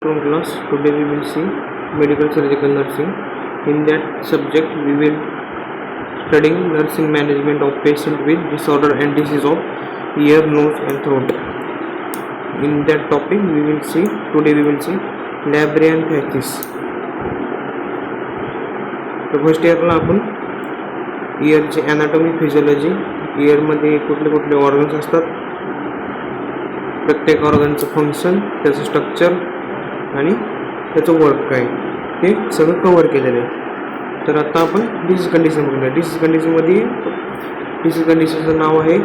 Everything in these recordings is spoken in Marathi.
afternoon class. Today we will see medical surgical nursing. In that subject we will studying nursing management of patient with disorder and disease of ear, nose and throat. In that topic today we will see labyrinthitis. तर फर्स्ट इयरला आपण इयरची ॲनाटॉमी फिजिओलॉजी, इयरमध्ये कुठले कुठले ऑर्गन्स असतात, प्रत्येक ऑर्गनचं फंक्शन, त्याचं स्ट्रक्चर आणि त्याचं वर्क काय ते सगळं कवर केलेलं आहे. तर आता आपण डिसीज कंडिशन बघूया. डिसीज कंडिशनचं नाव आहे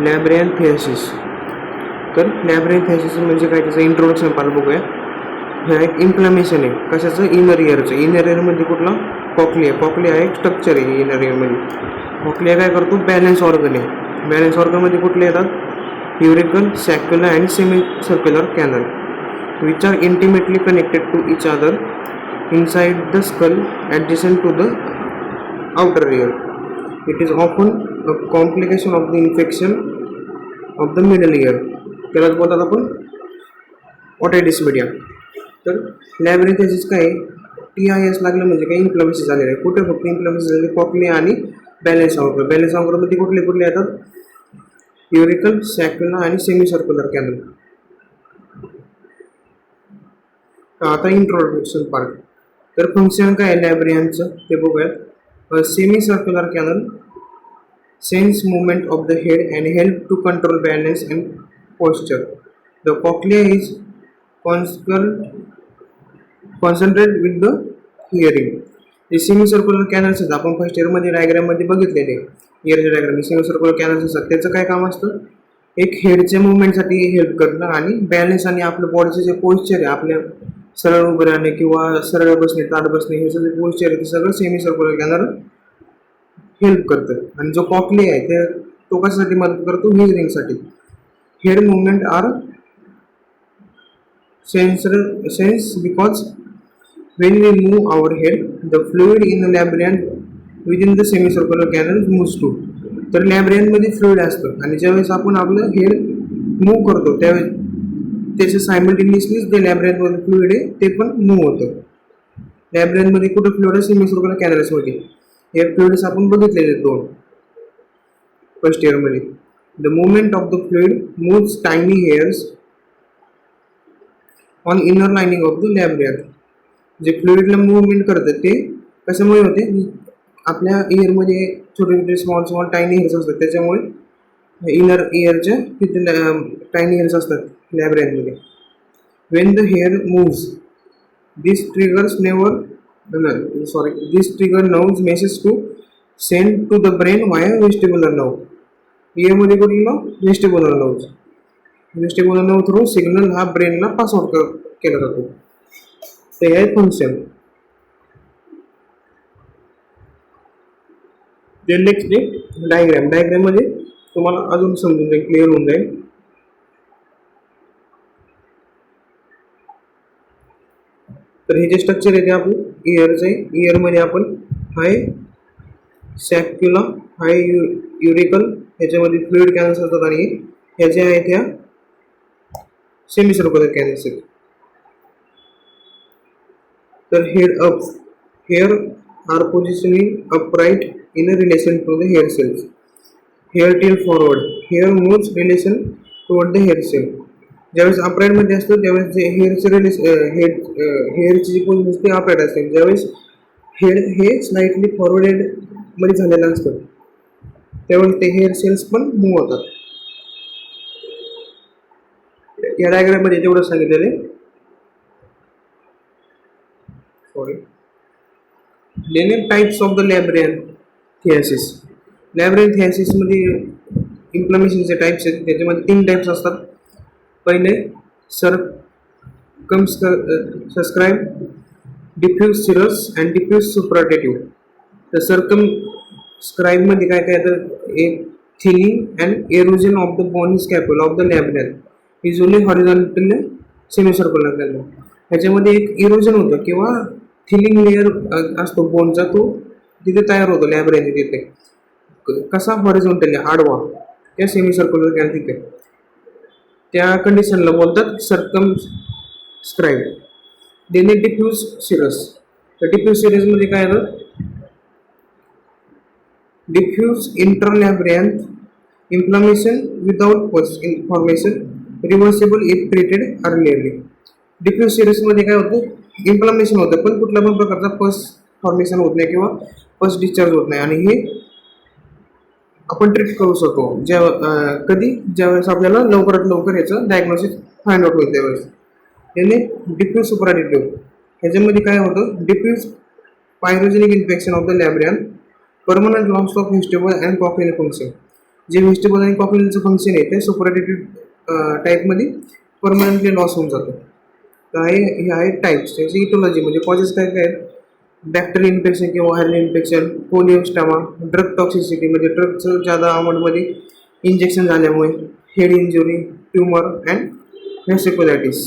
लॅब्रियांथियासिस. तर लॅब्रियांथियासिस म्हणजे काय, त्याचं इंट्रोडक्शन पाहिलं बघूया. हे एक इन्फ्लॅमेशन आहे कशाचं, इनर इयरचं. इनर इयरमध्ये कुठला, कॉक्लिया. कॉक्लिया एक स्ट्रक्चर आहे इनर इयरमध्ये. कॉक्लिया काय करतो, बॅलन्स ऑर्गन आहे. बॅलन्स ऑर्गनमध्ये कुठले येतात, utricle, secular and semi circular canal which are intimately connected to each other inside the skull adjacent to the outer ear. It is often a complication of the infection of the middle ear. त्यालाच बोलतात आपण ओटायटिस मीडिया. तर लॅब्रिंथियासिस काय, TIS लागलं म्हणजे काही इन्फ्लमेशन झालेलं आहे. कुठे फक्त इन्फ्लमेशन झालेलं, कॉक्लिया आणि बॅलन्स ऑर्गन. बॅलन्स ऑर्गनमध्ये कुठले कुठले येतात, यूरिकल, सॅक्युलर आणि सेमी सर्क्युलर कॅनल. आता इंट्रोडक्शन पार्ट. तर फंक्शन काय आहे लॅब्रियांचं ते बघूयात. Semi circular canal sense movement of the head and help to control balance and posture. The cochlea is concentrate with the hearing. जे सेमी सर्क्युलर कॅनल्स आहेत, आपण फर्स्ट इयरमध्ये डायग्राममध्ये बघितलेले इयरच्या डायग्राम. सेमी सर्क्युलर कॅनल्स असतात, त्याचं काय काम असतं, एक हेडच्या मुवमेंटसाठी हेल्प करणं आणि बॅलन्स आणि आपलं बॉडीचं जे पोस्चर आहे, आपल्या सरळ उभं राहणे किंवा सरळ बसणे, ताट बसणे, हे सगळे पोस्चर आहे ते सगळं सेमी सर्क्युलर कॅनल हेल्प करतं. आणि जो कॉक्लिया आहे ते तो कशासाठी मदत करतो, हिअरिंगसाठी. Head movement are sense because when we move our head the fluid in the labyrinth within the semicircular canal moves too. तर लॅब्रियांमध्ये फ्लुइड असतं आणि ज्यावेळेस आपण आपलं हेड मूव्ह करतो त्यावेळेस त्याच्या सायमल्टेनियसली जे लॅब्रियांमध्ये फ्लुइड आहे ते पण मूव्ह होतं. लॅब्रियांमध्ये कुठं फ्लुइड आहे, सेमीसर्क्युलर कॅनल्समध्ये. हे फ्लुइड्स आपण बघितलेले दोन फर्स्ट इयरमध्ये. The movement of the fluid moves tiny hairs on inner lining of the labyrinth. जे फ्लुइडला मुवमेंट करतं ते कशामुळे होते, आपल्या इयरमध्ये छोटे छोटे स्मॉल टायनी हेअर्स असतात, त्याच्यामुळे इनर इयरच्या तिथे टायनी हेअर्स असतात लॅब्रियांथमध्ये. When the hair moves this trigger nerves message to send to the brain via vestibular nerve. इयरमध्ये कुठलं, vestibular nerves. Vestibular nerve through signal हा ब्रेनला पास आउट केला जातो. ते आहे फंक्शन. ते नेक्स्ट डायग्राममध्ये तुम्हाला अजून समजून जाईल, क्लिअर होऊन जाईल. तर हे जे स्ट्रक्चर आहे ते आपलं इयरचं आहे. इयरमध्ये आपण हाय सॅक्युला, हाय युरिकल, ह्याच्यामध्ये फ्लुइड कॅनल्स असतात आणि ह्याच्या आहेत ह्या सेमी सर्क्युलर कॅनल्स आहेत. तर hair are positioning upright in relation to the hair cells. Hair tail forward, hair moves relation toward the hair cell. ज्यावेळेस अपराइटमध्ये असतो त्यावेळेस जे हेअरची जी पोझिशन असते अपराइट असते. ज्यावेळेस हेड हे स्लाइटली फॉरवर्डेडमध्ये झालेलं असतं त्यावेळेस ते हेअर सेल्स पण मूव्ह होतात. या डायग्राममध्ये तेवढं सांगितलेलं आहे. Types of the labyrinthitis. लॅब्रियांथियासिसमध्ये इन्फ्लमेशनचे टाइप्स आहेत, त्याच्यामध्ये 3 टाइप्स असतात. पहिले circumscribe, diffuse serous and diffuse suppurative. तर सर्कमस्क्राइबमध्ये काय काय येतं, एक thinning and erosion of the bony scapula of the labyrinth usually horizontal semicircular canal. ह्याच्यामध्ये एक इरोजन होतं किंवा थिनिंग लेअर असतो बोनचा, तो तिथे तयार होतो लॅब्रियांथ तिथे. कसा, हॉरिझॉन्टली आडवा, त्या सेमी सर्क्युलर कॅनल तिथे. त्या कंडिशनला बोलतात स्क्राईब. देन डिफ्यूज सिरस. तर डिफ्यूज सिरसमध्ये काय येतं, diffuse interlabyrinth inflammation without pus information reversible if treated earlierly. Diffuse सिरसमध्ये काय होतं, इन्फ्लामेशन होतं पण कुठल्या पण प्रकारचा पस फॉर्मेशन होत नाही किंवा पस डिस्चार्ज होत नाही, आणि हे आपण ट्रीट करू शकतो कधी ज्यावेळेस आपल्याला लवकरात लवकर याचं डायग्नोसिस फाइंड आउट होईल त्यावेळेस. याने डिफ्यूज सुपराडिटिव्ह, ह्याच्यामध्ये काय होतं, diffuse pyogenic infection of the labyrinth, permanent loss of vegetable and cochlear function. जे व्हेजिटेबल आणि कॉकलेलचं फंक्शन आहे ते सुपराडिटिव्ह टाईपमध्ये परमनंटली लॉस होऊन जातं. तर हे आहे टाईप्स. त्याची इटोलॉजी म्हणजे कॉजेस काय काय आहेत, बॅक्टेरियल इन्फेक्शन किंवा व्हायरल इन्फेक्शन, पोलिओस्टामा, ड्रग टॉक्सिसिटी म्हणजे ड्रगचं जादा अमाऊंटमध्ये इंजेक्शन झाल्यामुळे, हेड इंजुरी, ट्युमर अँड व्हेसिक्युलायटिस.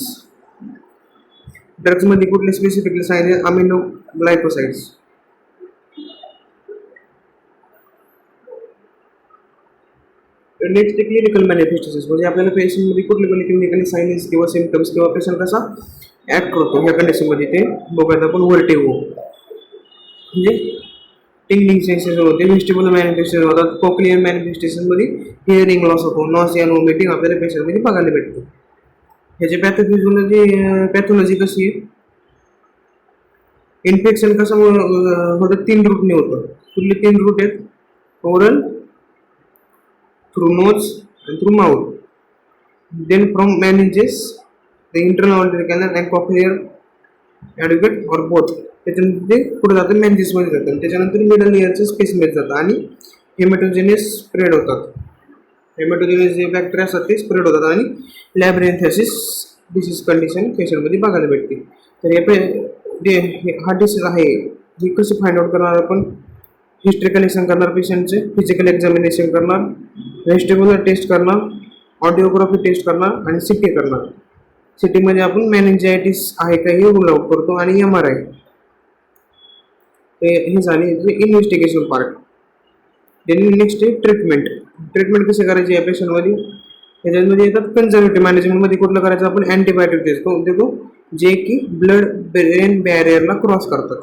ड्रग्समध्ये कुठले स्पेसिफिकली सांगितले, अमिनो ग्लायकोसाइड्स. नेक्स्ट क्लिनिकल मॅनिफेस्टेशन्स म्हणजे आपल्याला पेशंटमध्ये कुठले पण क्लिनिकल सायन्स किंवा सिम्पटम्स किंवा पेशंट कसा ॲक्ट करतो ह्या कंडिशनमध्ये ते बघायला आपण व्हर्टिगो म्हणजे टिंगलिंग सेन्सेशन होते, व्हेजिटेबल मॅनिफेस्टेशन होतात, कोक्लियर मॅनिफेस्टेशनमध्ये हिअरिंग लॉस होतो, नॉसिया आणि वॉमिटिंग आपल्याला पेशंटमध्ये बघायला भेटतो. ह्याची पॅथॉलॉजी कशी आहे, इन्फेक्शन कसं होतं, 3 रूटने होतं. कुठले 3 रूट आहेत, oral, through nose and through mouth. Then from meninges, the internal auditory canal and cochlear adequate or both. त्याच्यानंतर ते पुढे जातं मेनिजेसमध्ये जातं, त्याच्यानंतर मिडल इयरचं स्पेसमध्ये जातं आणि हेमॅटोजेनियस स्प्रेड होतात. हेमॅटोजेनियस जे बॅक्टेरिया असतात ते स्प्रेड होतात आणि लॅब्रियन्थेसिस डिसीज कंडिशन पेशंटमध्ये बघायला भेटते. तर हा डिसीज आहे ही कशी फाइंड आउट करणार आपण, हिस्ट्री कलेक्शन करणार, पेशंटचे फिजिकल एक्झामिनेशन करणार, व्हेजिटेबल टेस्ट करणार, ऑडिओग्राफी टेस्ट करणार आणि सिटी करणार. सिटीमध्ये आपण मेनिंजायटिस आहे का हे रूल आउट करतो आणि MRI. हे झाले इन्व्हेस्टिगेशन पार्ट. नेक्स्ट आहे ट्रीटमेंट. ट्रीटमेंट कशी करायची या पेशंटमध्ये, ह्याच्यामध्ये येतात कन्झर्वेटिव्ह मॅनेजमेंटमध्ये कुठलं करायचं आपण, अँटीबायोटिक देतो जे की ब्लड ब्रेन बॅरियरला क्रॉस करतात.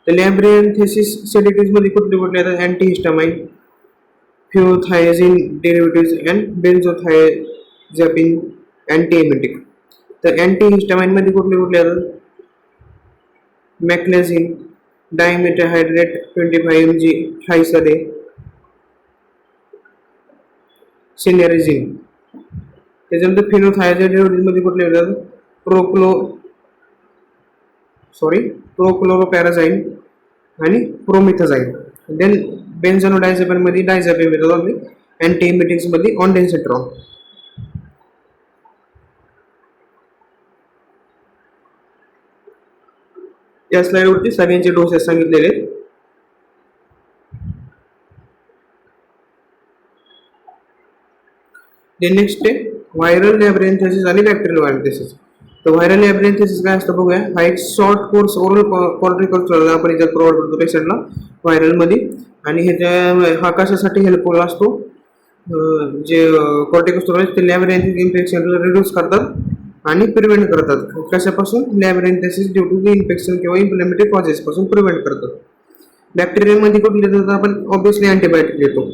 तर लॅब्रियन्थेसिस सेडेटिव्हमध्ये कुठले येतात, अँटीहिस्टामाइन, फ्युरोथायझिन डेरिव्हेटिव्ज अँड बेन्झोथायझापिन, अँटीएमेटिक. तर अँटीहिस्टामाइनमध्ये कुठले येतात, मॅक्लेझिन, डायमेथाहायड्रेट 25 mg थ्राइस अ डे, सिनेरेझिन. त्याच्यानंतर फिनोथायझाइड डेरिव्हेटिव्हमध्ये कुठले येतात, प्रोक्लोरोपॅराझाईन आणि प्रोमिथाझाईन. देन बेन्झोडायझेपिनमध्ये डायझेपिन येतात आणि अँटीएमेटिक्समध्ये ऑन्डेन्सेट्रॉन. या स्लाइडवरती सगळ्यांचे डोसेस सांगितलेले आहेत. नेक्स्ट आहे व्हायरल लॅब्रियन्थेसिस आणि बॅक्टेरियल लॅब्रियन्थेसिस. तर व्हायरल लॅब्रियन्थेसिस काय असतं बघूया. हा एक शॉर्ट कोर्स ओरल कॉर्टिकोस्टेरॉइड आपण याच्यात प्रोव्हाइड करतो पेशंटला व्हायरलमध्ये, आणि हा कशासाठी हेल्पफुल असतो, जे कॉर्टिकोस्टेरॉइड ते लॅब्रियन्थिक इन्फेक्शनला रिड्यूस करतात आणि प्रिव्हेंट करतात. कशापासून, labyrinthitis due to the infection किंवा इन्फ्लेमेटरी कॉजेस पासून प्रिव्हेंट करतात. बॅक्टेरियामध्ये कुठले देतात आपण, ऑब्विसली अँटीबायोटिक देतो.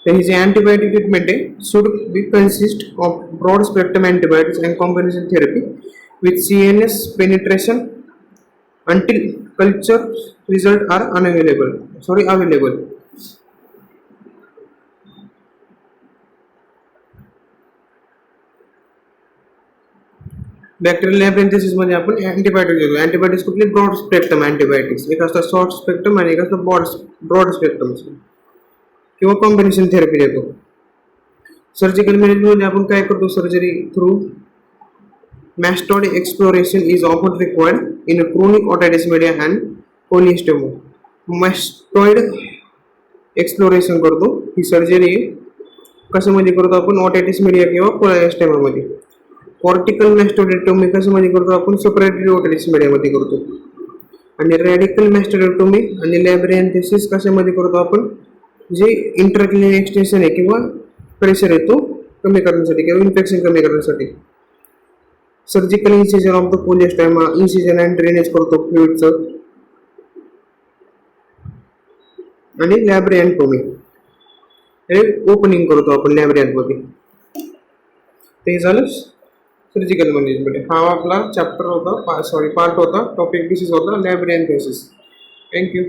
तर ही जी अँटीबायोटिक ट्रीटमेंट आहे should be consist of broad spectrum antibiotics and combination therapy with CNS penetration until culture results are available. Bacterial labyrinthitis मध्ये आपण अँटीबायोटिक देतो. अँटीबायोटिक्स कुठली, ब्रॉड स्पेक्ट्रम अँटीबायोटिक्स. एक असतं शॉर्ट स्पेक्ट्रम आणि एक असतं ब्रॉड स्पेक्ट्रम किंवा कॉम्बिनेशन थेरपी देतो. सर्जिकल मॅनेजमेंटमध्ये आपण काय करतो, surgery through mastoid exploration is often required in a chronic otitis media and coliesteoma. mastoid exploration करतो, ही सर्जरी कशामध्ये करतो आपण, ओटायटिस मीडिया किंवा कोलिस्टेमामध्ये. कॉर्टिकल मॅस्टोडेक्टोमी कशामध्ये करतो आपण, सेपरेटरी ओटायटिस मीडियामध्ये करतो. आणि रॅडिकल मॅस्टोडेक्टोमी आणि लॅब्रियन्थेसिस कशामध्ये करतो आपण, जे इंट्राक्लिनियल एक्सटेन्शन आहे किंवा प्रेशर आहे तो कमी करण्यासाठी किंवा इन्फेक्शन कमी करण्यासाठी. Surgical incision of the cholesteatoma, incision and drainage करतो फ्लुइडचं. आणि लॅब्रिअँटोमी हे ओपनिंग करतो आपण लॅब्रिअँटमध्ये. ते झालं सर्जिकल मॅनेजमेंट. हा आपला चॅप्टर होता, पार्ट होता. टॉपिक डिसीज होता लॅब्रिअँथेसिस. थँक्यू.